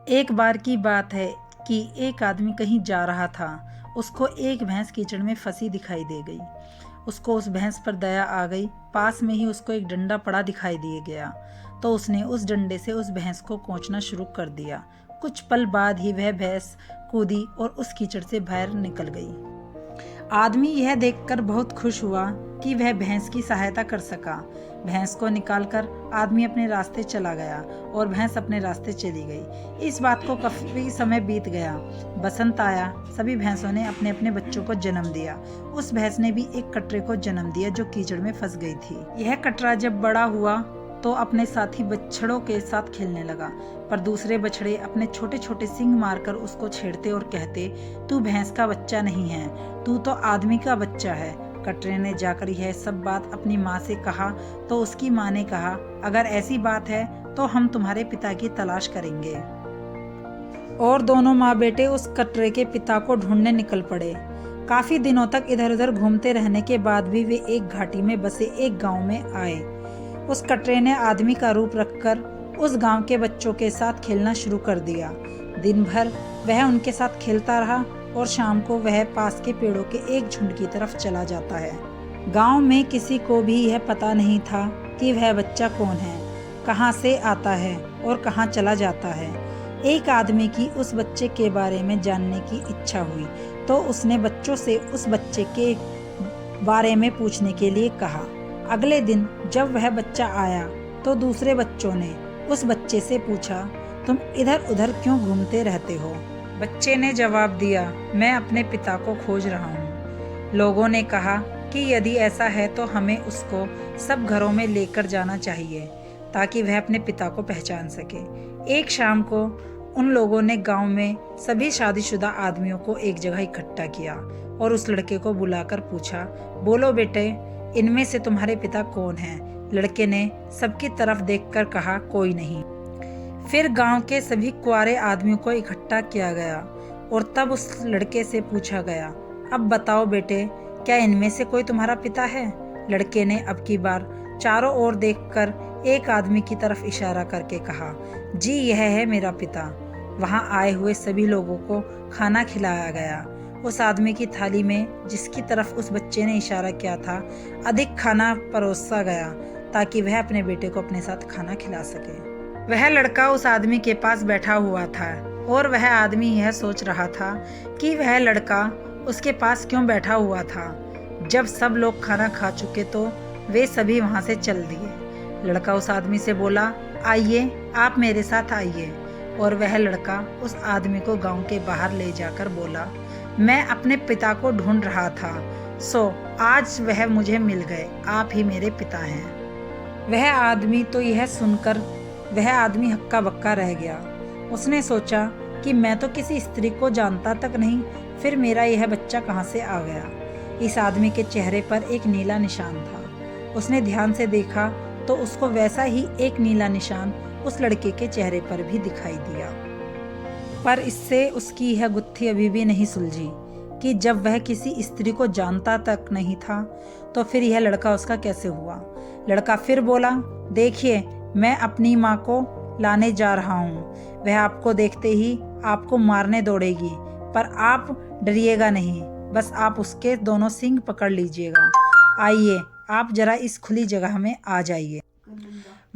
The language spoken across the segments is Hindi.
एक बार की बात है कि एक आदमी कहीं जा रहा था। उसको एक भैंस कीचड़ में फंसी दिखाई दे गई। उसको उस भैंस पर दया आ गई। पास में ही उसको एक डंडा पड़ा दिखाई दे गया, तो उसने उस डंडे से उस भैंस को कोंचना शुरू कर दिया। कुछ पल बाद ही वह भैंस कूदी और उस कीचड़ से बाहर निकल गई। आदमी यह देखकर बहुत खुश हुआ कि वह भैंस की सहायता कर सका। भैंस को निकालकर आदमी अपने रास्ते चला गया और भैंस अपने रास्ते चली गई। इस बात को काफी समय बीत गया। बसंत आया। सभी भैंसों ने अपने अपने बच्चों को जन्म दिया। उस भैंस ने भी एक कटरे को जन्म दिया जो कीचड़ में फंस गई थी। यह कटरा जब बड़ा हुआ तो अपने साथी बछड़ों के साथ खेलने लगा, पर दूसरे बछड़े अपने छोटे छोटे सींग मारकर उसको छेड़ते और कहते, तू भैंस का बच्चा नहीं है, तू तो आदमी का बच्चा है। कटरे ने जाकर यह सब बात अपनी माँ से कहा तो उसकी माँ ने कहा, अगर ऐसी बात है तो हम तुम्हारे पिता की तलाश करेंगे। और दोनों माँ बेटे उस कटरे के पिता को ढूंढने निकल पड़े। काफी दिनों तक इधर उधर घूमते रहने के बाद भी वे एक घाटी में बसे एक गांव में आए। उस कटरे ने आदमी का रूप रखकर उस गांव के बच्चों के साथ खेलना शुरू कर दिया। दिन भर वह उनके साथ खेलता रहा और शाम को वह पास के पेड़ों के एक झुंड की तरफ चला जाता है। गांव में किसी को भी यह पता नहीं था कि वह बच्चा कौन है, कहां से आता है और कहां चला जाता है। एक आदमी की उस बच्चे के बारे में जानने की इच्छा हुई तो उसने बच्चों से उस बच्चे के बारे में पूछने के लिए कहा। अगले दिन जब वह बच्चा आया तो दूसरे बच्चों ने उस बच्चे से पूछा, तुम इधर उधर क्यों घूमते रहते हो? बच्चे ने जवाब दिया, मैं अपने पिता को खोज रहा हूँ। लोगों ने कहा कि यदि ऐसा है तो हमें उसको सब घरों में लेकर जाना चाहिए ताकि वह अपने पिता को पहचान सके। एक शाम को उन लोगों ने गांव में सभी शादीशुदा आदमियों को एक जगह इकट्ठा किया और उस लड़के को बुलाकर पूछा, बोलो बेटे, इनमें से तुम्हारे पिता कौन हैं? लड़के ने सबकी तरफ देखकर कहा, कोई नहीं। फिर गांव के सभी कुंवारे आदमियों को इकट्ठा किया गया और तब उस लड़के से पूछा गया, अब बताओ बेटे, क्या इनमें से कोई तुम्हारा पिता है? लड़के ने अब की बार चारों ओर देखकर एक आदमी की तरफ इशारा करके कहा, जी यह है मेरा पिता। वहां आए हुए सभी लोगों को खाना खिलाया गया। उस आदमी की थाली में जिसकी तरफ उस बच्चे ने इशारा किया था अधिक खाना परोसा गया ताकि वह अपने बेटे को अपने साथ खाना खिला सके। वह लड़का उस आदमी के पास बैठा हुआ था और वह आदमी यह सोच रहा था कि वह लड़का उसके पास क्यों बैठा हुआ था। जब सब लोग खाना खा चुके तो वे सभी वहां से चल दिए। लड़का उस आदमी से बोला, आइए आप मेरे साथ आइए। और वह लड़का उस आदमी को गांव के बाहर ले जाकर बोला, मैं अपने पिता को ढूंढ रहा था, सो आज वह मुझे मिल गए, आप ही मेरे पिता हैं। वह आदमी तो यह सुनकर वह आदमी हक्का बक्का रह गया। उसने सोचा कि मैं तो किसी स्त्री को जानता तक नहीं, फिर मेरा यह बच्चा कहाँ से आ गया। इस आदमी के चेहरे पर एक नीला निशान था। उसने ध्यान से देखा तो उसको वैसा ही एक नीला निशान उस लड़के के चेहरे पर भी दिखाई दिया। पर इससे उसकी यह गुत्थी अभी भी नहीं सुलझी कि जब वह किसी स्त्री को जानता तक नहीं था तो फिर यह लड़का उसका कैसे हुआ। लड़का फिर बोला, देखिए मैं अपनी माँ को लाने जा रहा हूँ। वह आपको देखते ही आपको मारने दौड़ेगी, पर आप डरिएगा नहीं, बस आप उसके दोनों सींग पकड़ लीजिएगा। आइए आप जरा इस खुली जगह में आ जाइए।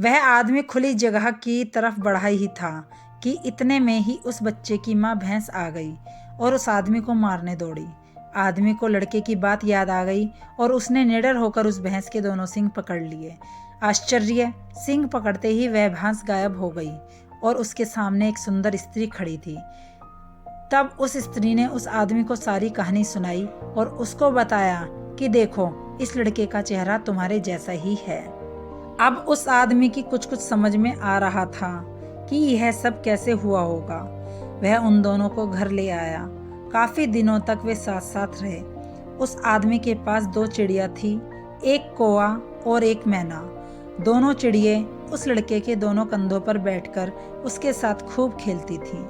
वह आदमी खुली जगह की तरफ बढ़ा ही था कि इतने में ही उस बच्चे की माँ भैंस आ गई और उस आदमी को मारने दौड़ी। आदमी को लड़के की बात याद आ गई और उसने निडर होकर उस भैंस के दोनों सींग पकड़ लिए। आश्चर्य, सींग पकड़ते ही वह भैंस गायब हो गई और उसके सामने एक सुंदर स्त्री खड़ी थी। तब उस स्त्री ने उस आदमी को सारी कहानी सुनाई और उसको बताया कि देखो, इस लड़के का चेहरा तुम्हारे जैसा ही है। अब उस आदमी की कुछ कुछ समझ में आ रहा था कि यह सब कैसे हुआ होगा। वह उन दोनों को घर ले आया। काफी दिनों तक वे साथ साथ रहे। उस आदमी के पास 2 चिड़िया थी, एक कौवा और एक मैना। दोनों चिड़िये उस लड़के के दोनों कंधों पर बैठकर उसके साथ खूब खेलती थी।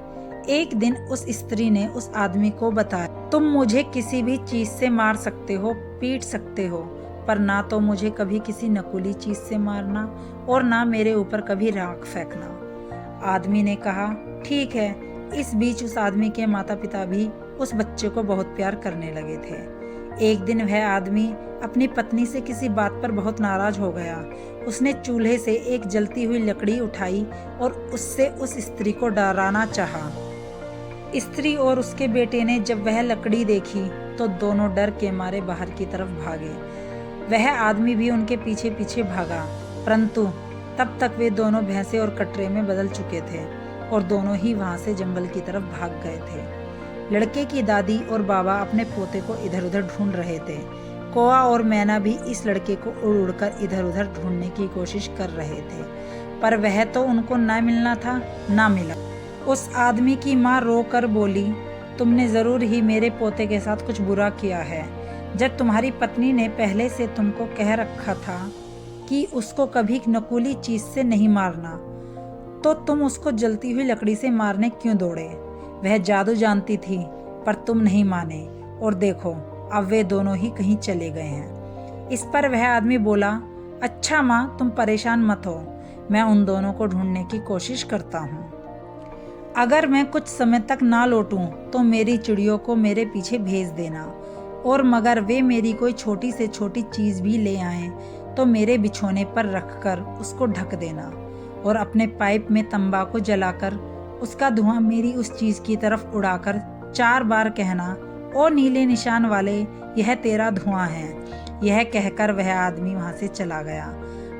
एक दिन उस स्त्री ने उस आदमी को बताया, तुम मुझे किसी भी चीज से मार सकते हो, पीट सकते हो, पर ना तो मुझे कभी किसी नकुली चीज से मारना और ना मेरे ऊपर कभी राख फेंकना। आदमी ने कहा, ठीक है। इस बीच उस आदमी के माता पिता भी उस बच्चे को बहुत प्यार करने लगे थे। एक दिन वह आदमी अपनी पत्नी से किसी बात पर बहुत नाराज हो गया। उसने चूल्हे से एक जलती हुई लकड़ी उठाई और उससे उस स्त्री को डराना चाहा। स्त्री और उसके बेटे ने जब वह लकड़ी देखी तो दोनों डर के मारे बाहर की तरफ भागे। वह आदमी भी उनके पीछे पीछे भागा, परंतु तब तक वे दोनों भैंसे और कटरे में बदल चुके थे और दोनों ही वहां से जंगल की तरफ भाग गए थे। लड़के की दादी और बाबा अपने पोते को इधर उधर ढूंढ रहे थे। कौआ और मैना भी इस लड़के को उड़ उड़कर इधर उधर ढूंढने की कोशिश कर रहे थे, पर वह तो उनको ना मिलना था ना मिला। उस आदमी की माँ रोकर बोली, तुमने जरूर ही मेरे पोते के साथ कुछ बुरा किया है। जब तुम्हारी पत्नी ने पहले से तुमको कह रखा था कि उसको कभी नकुली चीज से नहीं मारना, तो तुम उसको जलती हुई लकड़ी से मारने क्यों दौड़े? वह जादू जानती थी, पर तुम नहीं माने, और देखो अब वे दोनों ही कहीं चले गए हैं। इस पर वह आदमी बोला, अच्छा माँ, तुम परेशान मत हो, मैं उन दोनों को ढूंढने की कोशिश करता हूँ। अगर मैं कुछ समय तक ना लौटूं तो मेरी चिड़ियों को मेरे पीछे भेज देना, और मगर वे मेरी कोई छोटी से छोटी चीज भी ले आएं तो मेरे बिछोने पर रखकर उसको ढक देना, और अपने पाइप में तंबाकू जलाकर उसका धुआं मेरी उस चीज की तरफ उड़ाकर 4 बार कहना, ओ नीले निशान वाले, यह तेरा धुआं है। यह कहकर वह आदमी वहां से चला गया।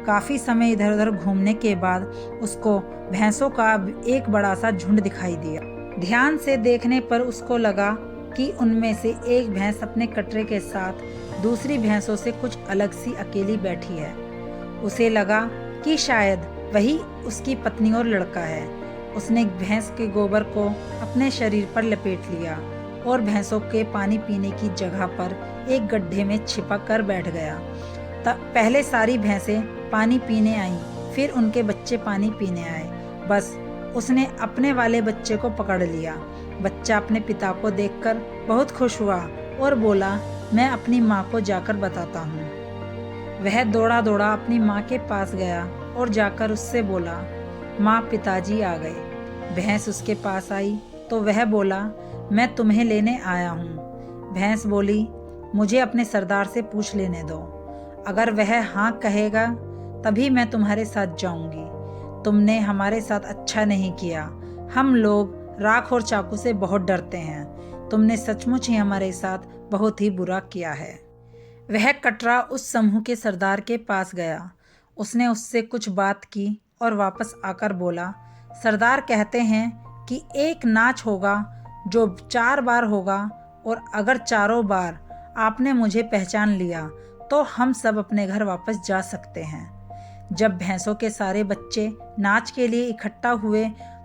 काफी समय इधर उधर घूमने के बाद उसको भैंसों का एक बड़ा सा झुंड दिखाई दिया। ध्यान से देखने पर उसको लगा कि उनमें से एक भैंस अपने कटरे के साथ दूसरी भैंसों से कुछ अलग सी अकेली बैठी है। उसे लगा कि शायद वही उसकी पत्नी और लड़का है। उसने भैंस के गोबर को अपने शरीर पर लपेट लिया और भैंसों के पानी पीने की जगह पर एक गड्ढे में छिपा कर बैठ गया। पहले सारी भैंसें पानी पीने आईं, फिर उनके बच्चे पानी पीने आए। बस उसने अपने वाले बच्चे को पकड़ लिया। बच्चा अपने पिता को देखकर बहुत खुश हुआ और बोला, मैं अपनी माँ को जाकर बताता हूँ। वह दौड़ा दौड़ा अपनी माँ के पास गया और जाकर उससे बोला, माँ, पिताजी आ गए। भैंस उसके पास आई तो वह बोला, मैं तुम्हें लेने आया हूँ। भैंस बोली, मुझे अपने सरदार से पूछ लेने दो, अगर वह हाँ कहेगा तभी मैं तुम्हारे साथ जाऊंगी। तुमने हमारे साथ अच्छा नहीं किया। हम लोग राख और चाकू से बहुत डरते हैं। तुमने सचमुच ही हमारे साथ बहुत ही बुरा किया है। वह कटरा उस समूह के सरदार के पास गया। उसने उससे कुछ बात की और वापस आकर बोला, सरदार कहते हैं कि एक नाच होगा जो 4 बार होगा, और अगर चारों बार आपने मुझे पहचान लिया तो हम सब अपने घर वापस जा सकते हैं। जब भैंसों के सारे बच्चे नाच के लिए इकट्ठा हुए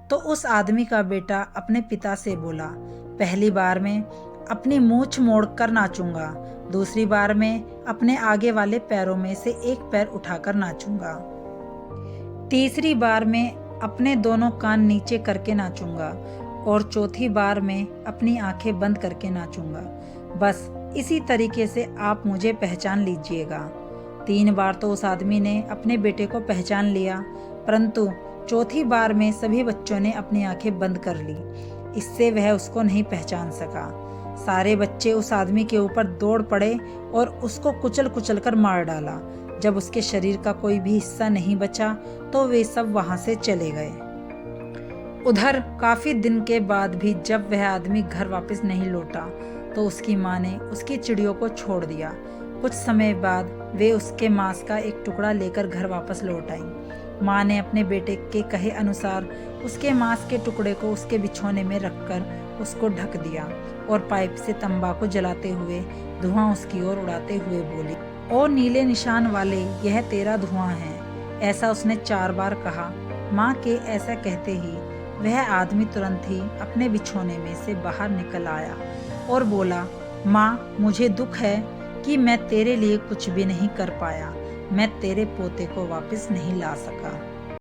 तो उस आदमी का बेटा अपने पिता से बोला, पहली बार में अपनी मूंछ मोड़कर नाचूंगा, दूसरी बार में अपने आगे वाले पैरों में से एक पैर उठाकर नाचूंगा, तीसरी बार में अपने दोनों कान नीचे करके नाचूंगा, और चौथी बार में अपनी आंखें बंद करके नाचूंगा। बस इसी तरीके से आप मुझे पहचान लीजिएगा। 3 बार तो उस आदमी ने अपने बेटे को पहचान लिया, परंतु चौथी बार में सभी बच्चों ने अपनी आंखें बंद कर ली। इससे वह उसको नहीं पहचान सका। सारे बच्चे उस आदमी के ऊपर दौड़ पड़े और उसको कुचल कुचल कर मार डाला। जब उसके शरीर का कोई भी हिस्सा नहीं बचा तो वे सब वहां से चले गए। उधर काफी दिन के बाद भी जब वह आदमी घर वापस नहीं लौटा तो उसकी माँ ने उसकी चिड़ियों को छोड़ दिया। कुछ समय बाद वे उसके मांस का एक टुकड़ा लेकर घर वापस लौट आई। माँ ने अपने बेटे के कहे अनुसार उसके मांस के टुकड़े को उसके बिछौने में रखकर उसको ढक दिया और पाइप से तंबाकू जलाते हुए धुआं उसकी ओर उड़ाते हुए बोली, ओ नीले निशान वाले, यह तेरा धुआं है। ऐसा उसने 4 बार कहा। माँ के ऐसा कहते ही वह आदमी तुरंत ही अपने बिछौने में से बाहर निकल आया और बोला, माँ, मुझे दुख है कि मैं तेरे लिए कुछ भी नहीं कर पाया। मैं तेरे पोते को वापस नहीं ला सका।